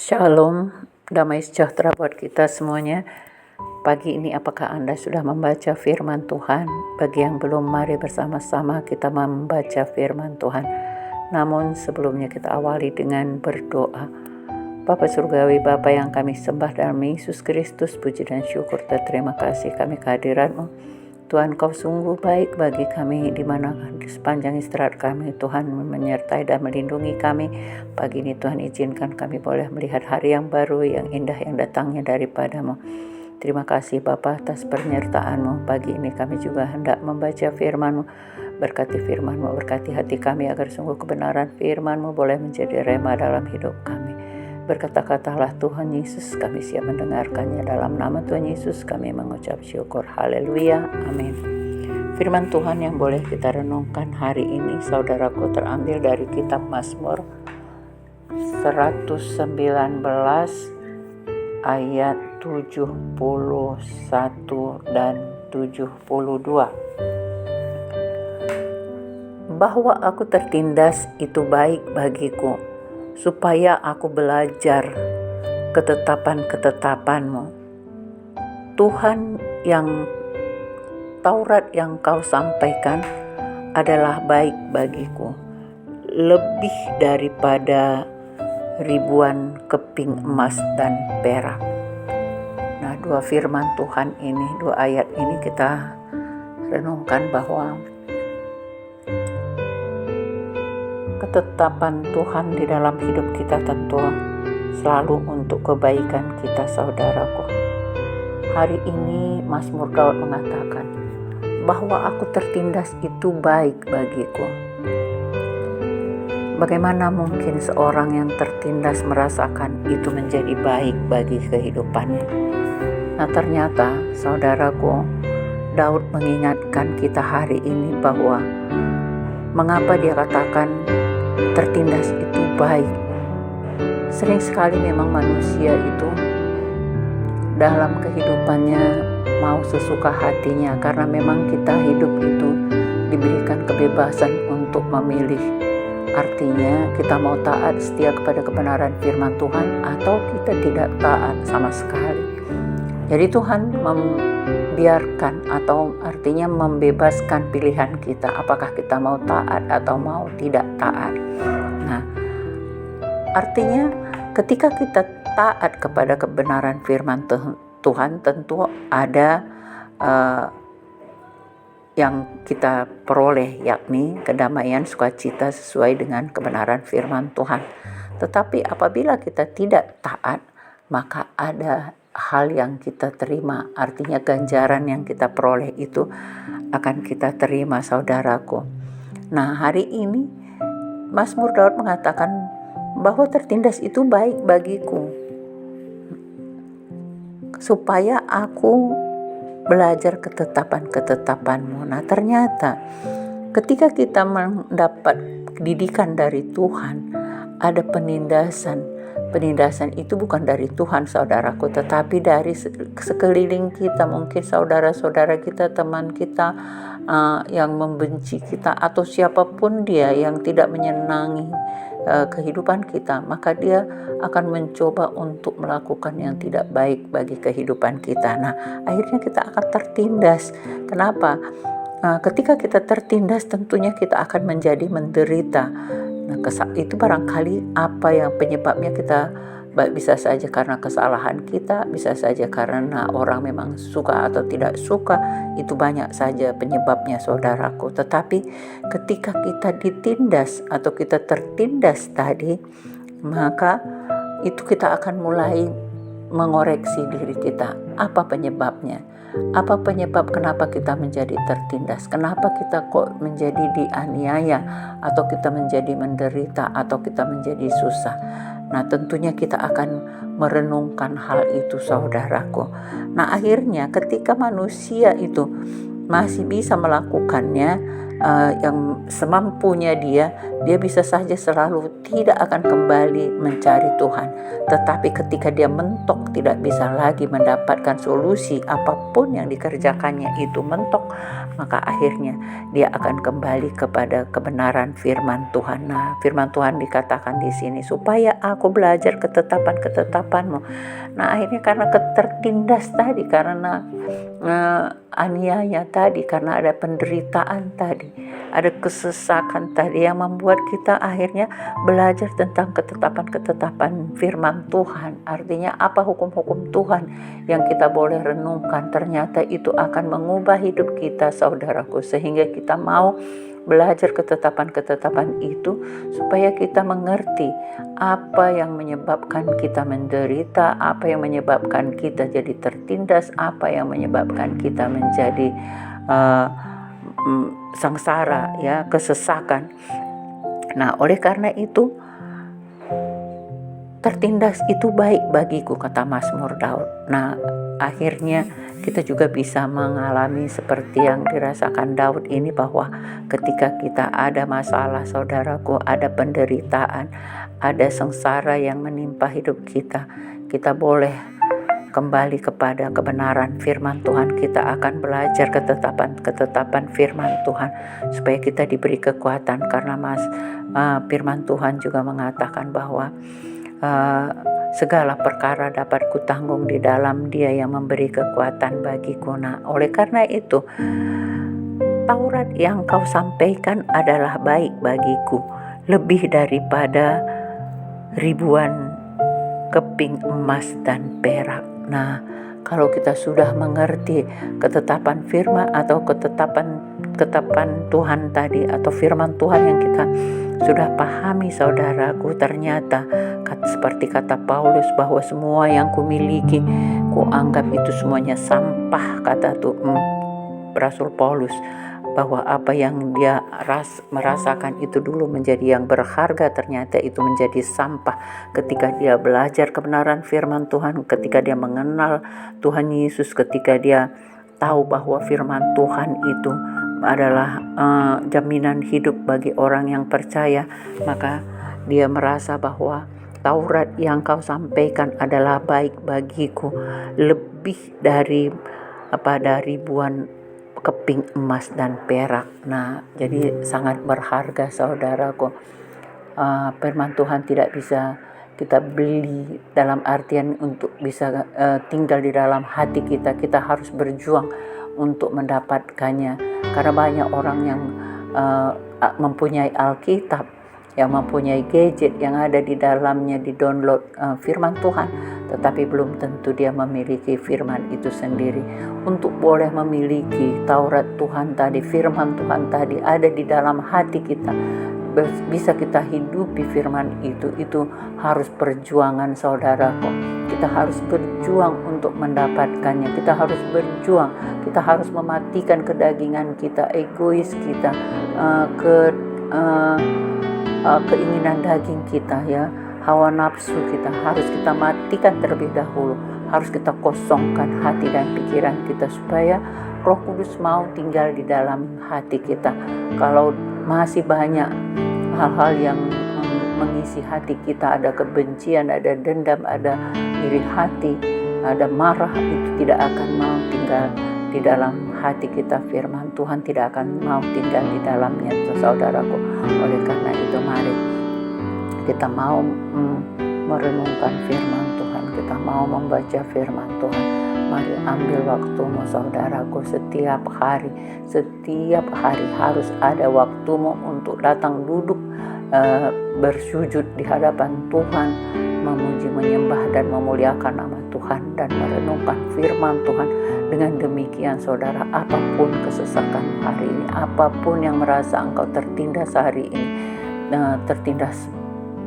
Shalom, damai sejahtera buat kita semuanya. Pagi ini apakah Anda sudah membaca firman Tuhan? Bagi yang belum, mari bersama-sama kita membaca firman Tuhan. Namun sebelumnya kita awali dengan berdoa. Bapa Surgawi, Bapa yang kami sembah dalam Yesus Kristus, puji dan syukur dan terima kasih kami kehadiran-Mu. Tuhan, Kau sungguh baik bagi kami di mana di sepanjang istirahat kami Tuhan menyertai dan melindungi kami. Pagi ini Tuhan izinkan kami boleh melihat hari yang baru, yang indah, yang datangnya daripada-Mu. Terima kasih Bapa atas penyertaan-Mu. Pagi ini kami juga hendak membaca firman-Mu. Berkati firman-Mu, berkati hati kami agar sungguh kebenaran firman-Mu boleh menjadi rema dalam hidup kami. Berkata-katalah Tuhan Yesus, kami siap mendengarkannya. Dalam nama Tuhan Yesus kami mengucap syukur. Haleluya, amin. Firman Tuhan yang boleh kita renungkan hari ini, saudaraku, terambil dari kitab Mazmur 119 ayat 71 dan 72. Bahwa aku tertindas itu baik bagiku, supaya aku belajar ketetapan-ketetapan-Mu. Tuhan, yang Taurat yang Kau sampaikan adalah baik bagiku, lebih daripada ribuan keping emas dan perak. Nah, dua firman Tuhan ini, dua ayat ini kita renungkan bahwa ketetapan Tuhan di dalam hidup kita tentu selalu untuk kebaikan kita, saudaraku. Hari ini Mazmur Daud mengatakan bahwa aku tertindas itu baik bagiku. Bagaimana mungkin seorang yang tertindas merasakan itu menjadi baik bagi kehidupannya? Nah, ternyata saudaraku, Daud mengingatkan kita hari ini bahwa mengapa dia katakan tertindas itu baik. Sering sekali memang manusia itu dalam kehidupannya mau sesuka hatinya, karena memang kita hidup itu diberikan kebebasan untuk memilih. Artinya kita mau taat setia kepada kebenaran firman Tuhan atau kita tidak taat sama sekali. Jadi Tuhan membiarkan atau artinya membebaskan pilihan kita, apakah kita mau taat atau mau tidak taat. Nah, artinya ketika kita taat kepada kebenaran firman Tuhan, tentu ada yang kita peroleh, yakni kedamaian, sukacita sesuai dengan kebenaran firman Tuhan. Tetapi apabila kita tidak taat, maka ada hal yang kita terima, artinya ganjaran yang kita peroleh itu akan kita terima, saudaraku. Nah, hari ini Mazmur Daud mengatakan bahwa tertindas itu baik bagiku, supaya aku belajar ketetapan-ketetapan-Mu. Nah, ternyata ketika kita mendapat didikan dari Tuhan, ada penindasan. Penindasan itu bukan dari Tuhan, saudaraku, tetapi dari sekeliling kita. Mungkin saudara-saudara kita, teman kita yang membenci kita, atau siapapun dia yang tidak menyenangi kehidupan kita, maka dia akan mencoba untuk melakukan yang tidak baik bagi kehidupan kita. Nah, akhirnya kita akan tertindas. Kenapa? Ketika kita tertindas, tentunya kita akan menjadi menderita. Nah, itu barangkali apa yang penyebabnya. Kita bisa saja karena kesalahan kita, bisa saja karena orang memang suka atau tidak suka. Itu banyak saja penyebabnya, saudaraku. Tetapi ketika kita ditindas atau kita tertindas tadi, maka itu kita akan mulai mengoreksi diri kita. Apa penyebabnya? Apa penyebab kenapa kita menjadi tertindas? Kenapa kita kok menjadi dianiaya, atau kita menjadi menderita, atau kita menjadi susah? Nah, tentunya kita akan merenungkan hal itu, saudaraku. Nah, akhirnya ketika manusia itu masih bisa melakukannya, yang semampunya dia bisa saja selalu tidak akan kembali mencari Tuhan. Tetapi ketika dia mentok, tidak bisa lagi mendapatkan solusi, apapun yang dikerjakannya itu mentok, maka akhirnya dia akan kembali kepada kebenaran firman Tuhan. Nah, firman Tuhan dikatakan di sini, supaya aku belajar ketetapan-ketetapanmu. Nah, akhirnya karena tertindas tadi, karena aniaya tadi, karena ada penderitaan tadi, ada kesesakan tadi yang membuat kita akhirnya belajar tentang ketetapan-ketetapan firman Tuhan. Artinya apa hukum-hukum Tuhan yang kita boleh renungkan. Ternyata itu akan mengubah hidup kita, saudaraku, sehingga kita mau belajar ketetapan-ketetapan itu supaya kita mengerti apa yang menyebabkan kita menderita, apa yang menyebabkan kita jadi tertindas, apa yang menyebabkan kita menjadi sengsara, ya, kesesakan. Nah, oleh karena itu tertindas itu baik bagiku, kata Mazmur Daud. Nah, akhirnya kita juga bisa mengalami seperti yang dirasakan Daud ini, bahwa ketika kita ada masalah, saudaraku, ada penderitaan, ada sengsara yang menimpa hidup kita, kita boleh kembali kepada kebenaran firman Tuhan. Kita akan belajar ketetapan firman Tuhan supaya kita diberi kekuatan, karena firman Tuhan juga mengatakan bahwa segala perkara dapat kutanggung di dalam Dia yang memberi kekuatan bagiku. Nah, oleh karena itu Taurat yang kau sampaikan adalah baik bagiku, lebih daripada ribuan keping emas dan perak. Nah, kalau kita sudah mengerti ketetapan firman atau ketetapan Tuhan tadi, atau firman Tuhan yang kita sudah pahami, saudaraku, ternyata seperti kata Paulus, bahwa semua yang kumiliki kuanggap itu semuanya sampah, kata Rasul Paulus, bahwa apa yang dia merasakan itu dulu menjadi yang berharga, ternyata itu menjadi sampah ketika dia belajar kebenaran firman Tuhan, ketika dia mengenal Tuhan Yesus, ketika dia tahu bahwa firman Tuhan itu adalah jaminan hidup bagi orang yang percaya, maka dia merasa bahwa Taurat yang kau sampaikan adalah baik bagiku, lebih dari ribuan keping emas dan perak. Nah, jadi sangat berharga, saudaraku. Firman Tuhan tidak bisa kita beli, dalam artian untuk bisa tinggal di dalam hati kita. Kita harus berjuang untuk mendapatkannya, karena banyak orang yang mempunyai Alkitab, yang mempunyai gadget yang ada di dalamnya di download firman Tuhan, tetapi belum tentu dia memiliki firman itu sendiri. Untuk boleh memiliki Taurat Tuhan tadi, firman Tuhan tadi ada di dalam hati kita, bisa kita hidupi firman itu harus perjuangan, saudaraku. Kita harus berjuang untuk mendapatkannya. Kita harus berjuang, kita harus mematikan kedagingan kita, egois kita, keinginan daging kita, ya, hawa nafsu kita harus kita matikan terlebih dahulu. Harus kita kosongkan hati dan pikiran kita supaya Roh Kudus mau tinggal di dalam hati kita. Kalau masih banyak hal-hal yang mengisi hati kita, ada kebencian, ada dendam, ada iri hati, ada marah, itu tidak akan mau tinggal di dalam hati kita. Firman Tuhan tidak akan mau tinggal di dalamnya, saudaraku. Oleh karena itu, mari kita mau merenungkan firman Tuhan, kita mau membaca firman Tuhan. Mari ambil waktumu, saudaraku, setiap hari harus ada waktumu untuk datang duduk bersujud di hadapan Tuhan, memuji, menyembah dan memuliakan nama Tuhan, dan merenungkan firman Tuhan. Dengan demikian, saudara, apapun kesesakan hari ini, apapun yang merasa engkau tertindas hari ini, tertindas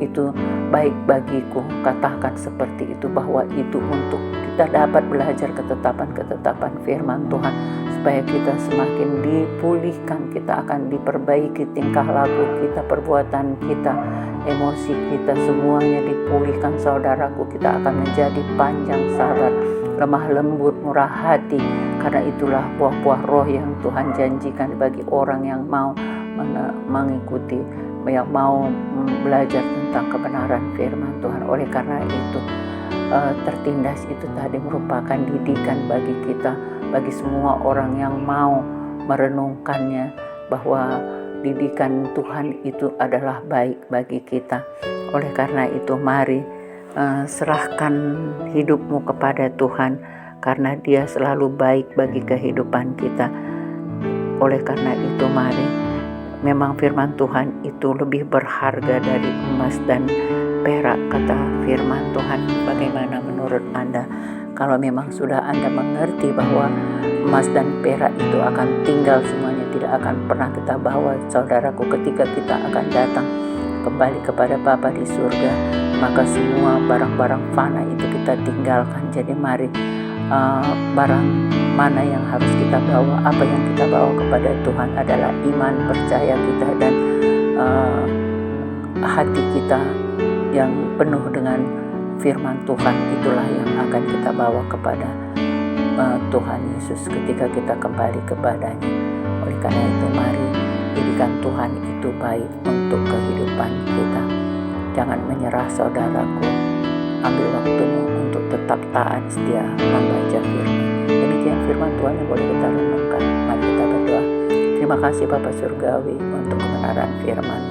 itu baik bagiku, katakan seperti itu, bahwa itu untuk kita dapat belajar ketetapan-ketetapan firman Tuhan, supaya kita semakin dipulihkan, kita akan diperbaiki tingkah laku kita, perbuatan kita, emosi kita, semuanya dipulihkan, saudaraku. Kita akan menjadi panjang sabar, lemah lembut, murah hati. Karena itulah buah-buah roh yang Tuhan janjikan bagi orang yang mau mengikuti, yang mau belajar tentang kebenaran firman Tuhan. Oleh karena itu tertindas itu tadi merupakan didikan bagi kita, bagi semua orang yang mau merenungkannya, bahwa didikan Tuhan itu adalah baik bagi kita. Oleh karena itu mari serahkan hidupmu kepada Tuhan, karena Dia selalu baik bagi kehidupan kita. Oleh karena itu mari, memang firman Tuhan itu lebih berharga dari emas dan perak, kata firman Tuhan. Bagaimana menurut Anda? Kalau memang sudah Anda mengerti bahwa emas dan perak itu akan tinggal semuanya, tidak akan pernah kita bawa, saudaraku, ketika kita akan datang kembali kepada Bapa di surga, maka semua barang-barang fana itu kita tinggalkan. Jadi mari, barang mana yang harus kita bawa, apa yang kita bawa kepada Tuhan adalah iman, percaya kita, dan hati kita yang penuh dengan firman Tuhan. Itulah yang akan kita bawa kepada Tuhan Yesus ketika kita kembali kepadanya. Oleh karena itu mari, didikan Tuhan itu baik untuk kehidupan kita. Jangan menyerah, saudaraku. Ambil waktumu untuk tetap taat setia membaca firman. Demikian firman Tuhan yang boleh kita renungkan. Mari kita berdoa. Terima kasih Bapa Surgawi untuk kebenaran firman.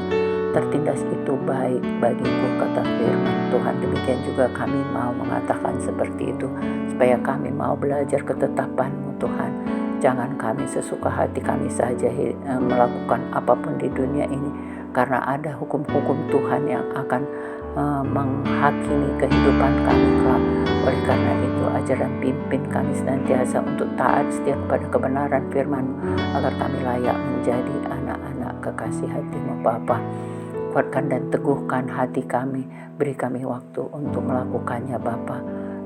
Tertindas itu baik bagiku, kata firman Tuhan. Demikian juga kami mau mengatakan seperti itu, supaya kami mau belajar ketetapan-Mu, Tuhan. Jangan kami sesuka hati kami saja melakukan apapun di dunia ini, karena ada hukum-hukum Tuhan yang akan menghakimi kehidupan kami kelak. Oleh karena itu ajaran pimpin kami senantiasa untuk taat setia kepada kebenaran firman, agar kami layak menjadi anak-anak kekasih hati-Mu, Bapa. Kuatkan dan teguhkan hati kami, beri kami waktu untuk melakukannya, Bapa.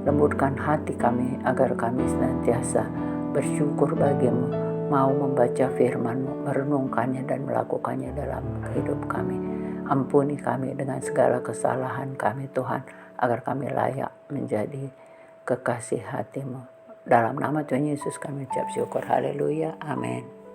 Lembutkan hati kami agar kami senantiasa bersyukur bagi-Mu, mau membaca firman-Mu, merenungkannya dan melakukannya dalam hidup kami. Ampuni kami dengan segala kesalahan kami, Tuhan, agar kami layak menjadi kekasih hati-Mu. Dalam nama Tuhan Yesus kami ucap syukur. Haleluya. Amin.